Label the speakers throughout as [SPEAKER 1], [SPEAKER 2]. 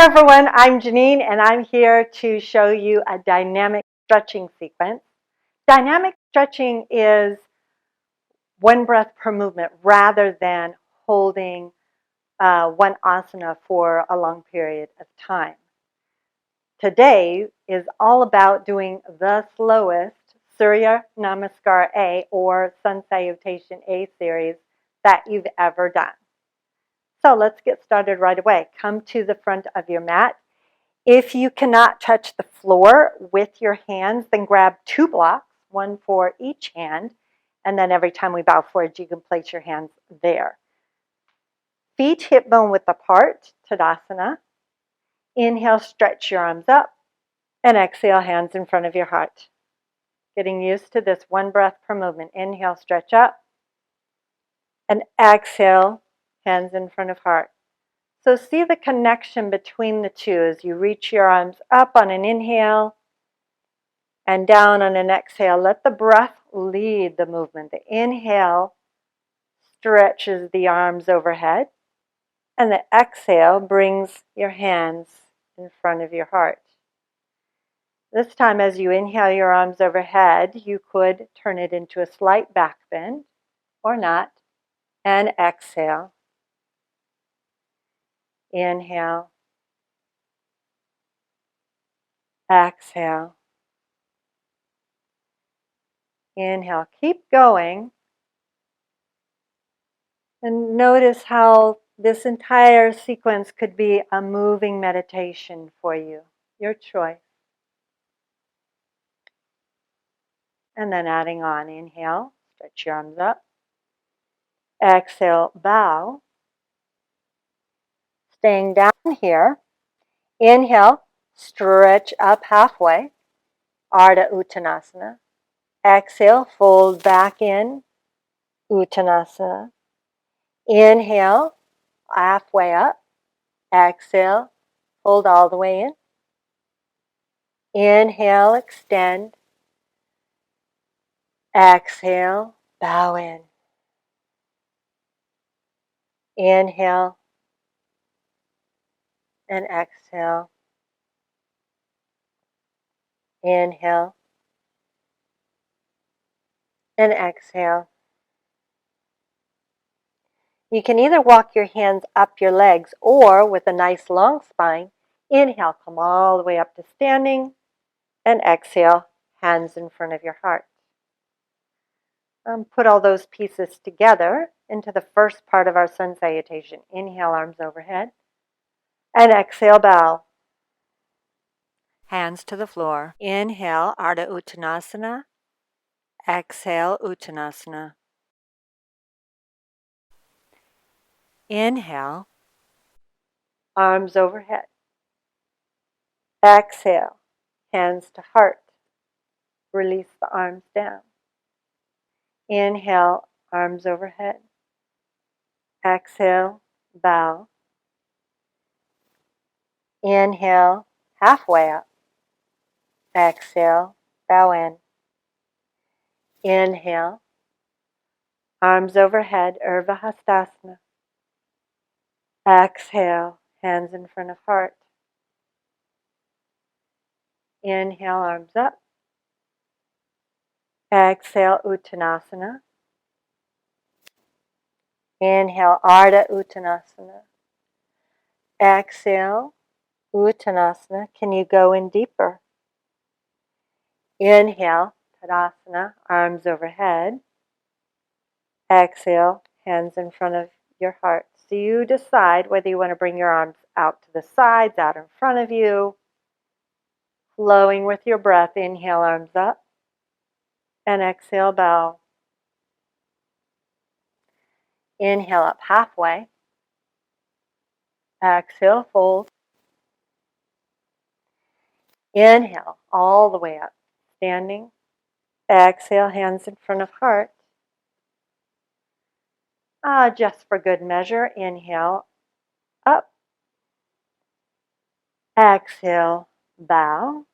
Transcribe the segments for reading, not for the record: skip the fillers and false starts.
[SPEAKER 1] everyone, I'm Genene and I'm here to show you a dynamic stretching sequence. Dynamic stretching is one breath per movement rather than holding one asana for a long period of time. Today is all about doing the slowest Surya Namaskar A or Sun Salutation A series that you've ever done. So let's get started right away. Come to the front of your mat. If you cannot touch the floor with your hands, then grab 2 blocks, one for each hand, and then every time we bow forward, you can place your hands there. Feet hip bone width apart, Tadasana. Inhale, stretch your arms up, and exhale, hands in front of your heart. Getting used to this one breath per movement. Inhale, stretch up, and exhale, hands in front of heart. So see the connection between the two as you reach your arms up on an inhale and down on an exhale. Let the breath lead the movement. The inhale stretches the arms overhead, and the exhale brings your hands in front of your heart. This time, as you inhale your arms overhead, you could turn it into a slight back bend or not, and exhale. Inhale, exhale. Inhale, keep going. And notice how this entire sequence could be a moving meditation for you, your choice. And then adding on, inhale, stretch your arms up. Exhale, bow. Staying down here. Inhale, stretch up halfway, Ardha Uttanasana. Exhale, fold back in, Uttanasana. Inhale, halfway up. Exhale, fold all the way in. Inhale, extend. Exhale, bow in. Inhale and exhale. Inhale and exhale. You can either walk your hands up your legs or with a nice long spine, inhale, come all the way up to standing, and exhale, hands in front of your heart. Put all those pieces together into the first part of our sun salutation. Inhale, arms overhead, and exhale, bow. Hands to the floor. Inhale, Ardha Uttanasana. Exhale, Uttanasana. Inhale, arms overhead. Exhale, hands to heart. Release the arms down. Inhale, arms overhead. Exhale, bow. Inhale, halfway up. Exhale, bow in. Inhale, arms overhead, Urdhva Hastasana. Exhale, hands in front of heart. Inhale, arms up. Exhale, Uttanasana. Inhale, Ardha Uttanasana. Exhale, Uttanasana. Can you go in deeper? Inhale, Tadasana, arms overhead. Exhale, hands in front of your heart. So you decide whether you want to bring your arms out to the sides, out in front of you. Flowing with your breath, inhale, arms up. And exhale, bow. Inhale up halfway. Exhale, fold. Inhale, all the way up, standing. Exhale, hands in front of heart. Just for good measure, inhale, up. Exhale, bow.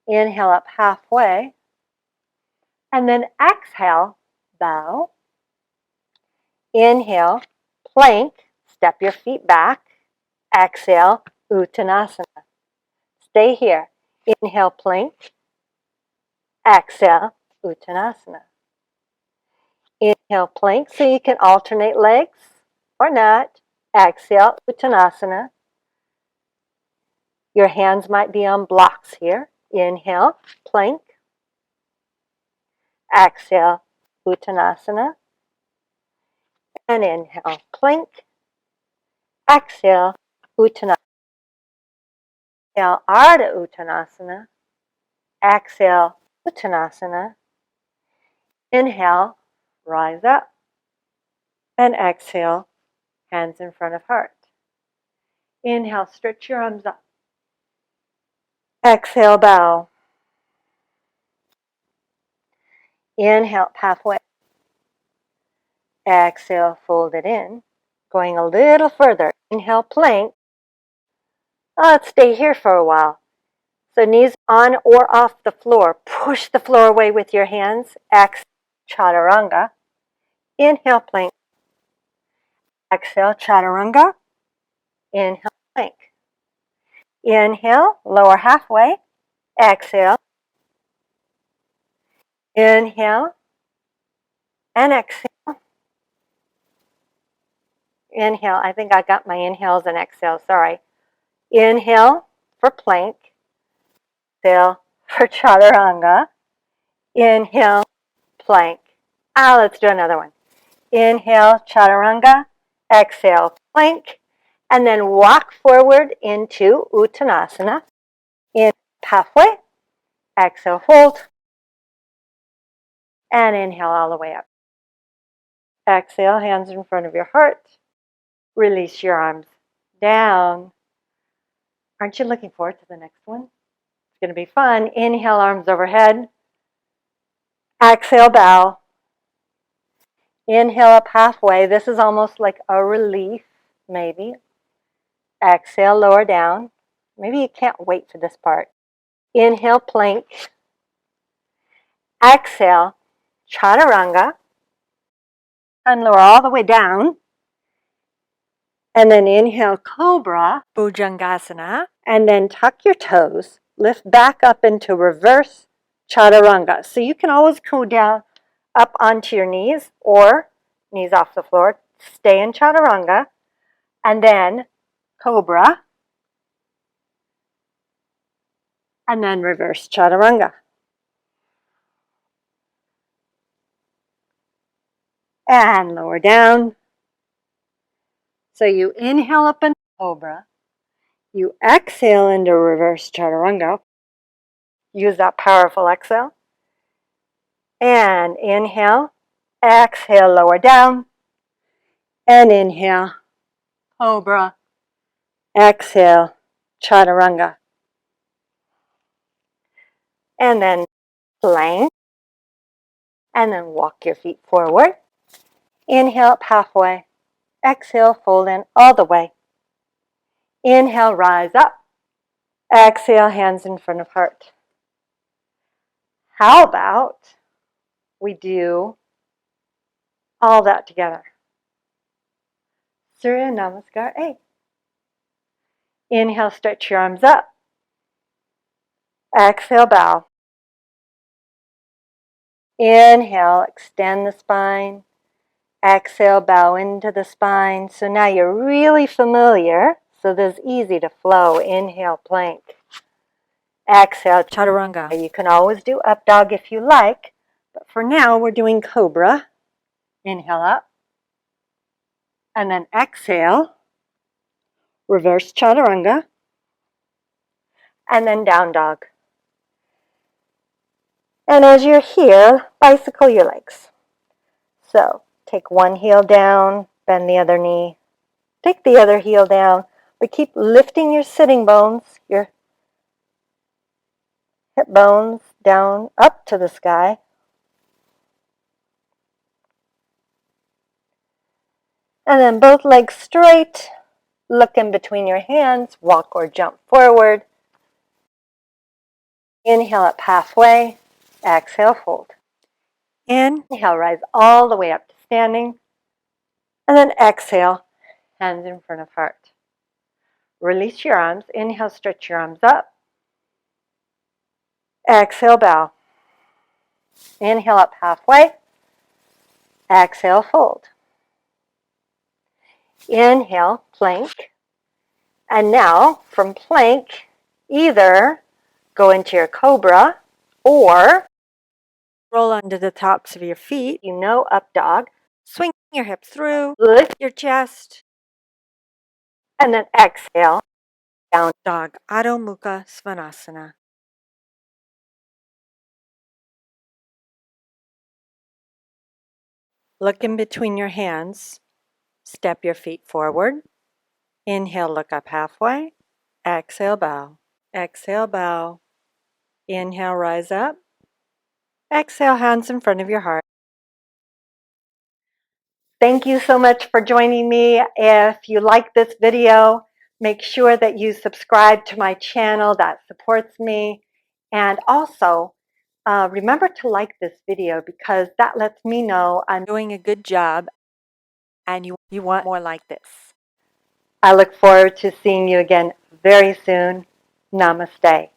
[SPEAKER 1] Inhale up halfway. And then exhale, bow. Inhale, plank, step your feet back. Exhale, Uttanasana. Stay here. Inhale, plank. Exhale, Uttanasana. Inhale, plank, so you can alternate legs or not. Exhale, Uttanasana. Your hands might be on blocks here. Inhale, plank. Exhale, Uttanasana. And inhale, plank. Exhale, Uttanasana. Inhale, Ardha Uttanasana. Exhale, Uttanasana. Inhale, rise up. And exhale, hands in front of heart. Inhale, stretch your arms up. Exhale, bow. Inhale, halfway. Exhale, fold it in. Going a little further. Inhale, plank. Let's stay here for a while. So knees on or off the floor. Push the floor away with your hands. Exhale, chaturanga. Inhale, plank. Exhale, chaturanga. Inhale, plank. Inhale, lower halfway. Exhale. Inhale. And exhale. Inhale. I think I got my inhales and exhales. Sorry. Inhale for plank. Exhale for chaturanga. Inhale, plank. Let's do another one. Inhale, chaturanga. Exhale, plank. And then walk forward into Uttanasana. In halfway. Exhale, fold. And inhale all the way up. Exhale, hands in front of your heart. Release your arms down. Aren't you looking forward to the next one? It's going to be fun. Inhale, arms overhead. Exhale, bow. Inhale up halfway. This is almost like a relief, maybe. Exhale, lower down. Maybe you can't wait for this part. Inhale, plank. Exhale, chaturanga. And lower all the way down. And then inhale, cobra, bhujangasana. And then tuck your toes. Lift back up into reverse chaturanga. So you can always go down up onto your knees or knees off the floor. Stay in chaturanga. And then cobra. And then reverse chaturanga. And lower down. So you inhale up into cobra. You exhale into reverse chaturanga. Use that powerful exhale. And inhale. Exhale, lower down. And inhale, cobra. Exhale, chaturanga. And then plank. And then walk your feet forward. Inhale up halfway. Exhale, fold in all the way. Inhale, rise up. Exhale, hands in front of heart. How about we do all that together? Surya Namaskar A. Inhale, stretch your arms up. Exhale, bow. Inhale, extend the spine. Exhale, bow into the spine. So now you're really familiar. So this is easy to flow. Inhale, plank. Exhale, chaturanga. You can always do up dog if you like. But for now, we're doing cobra. Inhale up. And then exhale. Reverse chaturanga. And then down dog. And as you're here, bicycle your legs. So take one heel down, bend the other knee. Take the other heel down, but keep lifting your sitting bones, your hip bones down up to the sky. And then both legs straight. Look in between your hands, walk or jump forward. Inhale up halfway, exhale, fold. Inhale, rise all the way up to standing. And then exhale, hands in front of heart. Release your arms. Inhale, stretch your arms up. Exhale, bow. Inhale up halfway. Exhale, fold. Inhale, plank. And now, from plank, either go into your cobra or roll onto the tops of your feet. You know, up dog. Swing your hips through, lift your chest, and then exhale, down dog. Adho Mukha Svanasana. Look in between your hands. Step your feet forward. Inhale, look up halfway. Exhale, bow. Exhale, bow. Inhale, rise up. Exhale, hands in front of your heart. Thank you so much for joining me. If you like this video, make sure that you subscribe to my channel. That supports me. And also, remember to like this video because that lets me know I'm doing a good job and you want more like this. I look forward to seeing you again very soon. Namaste.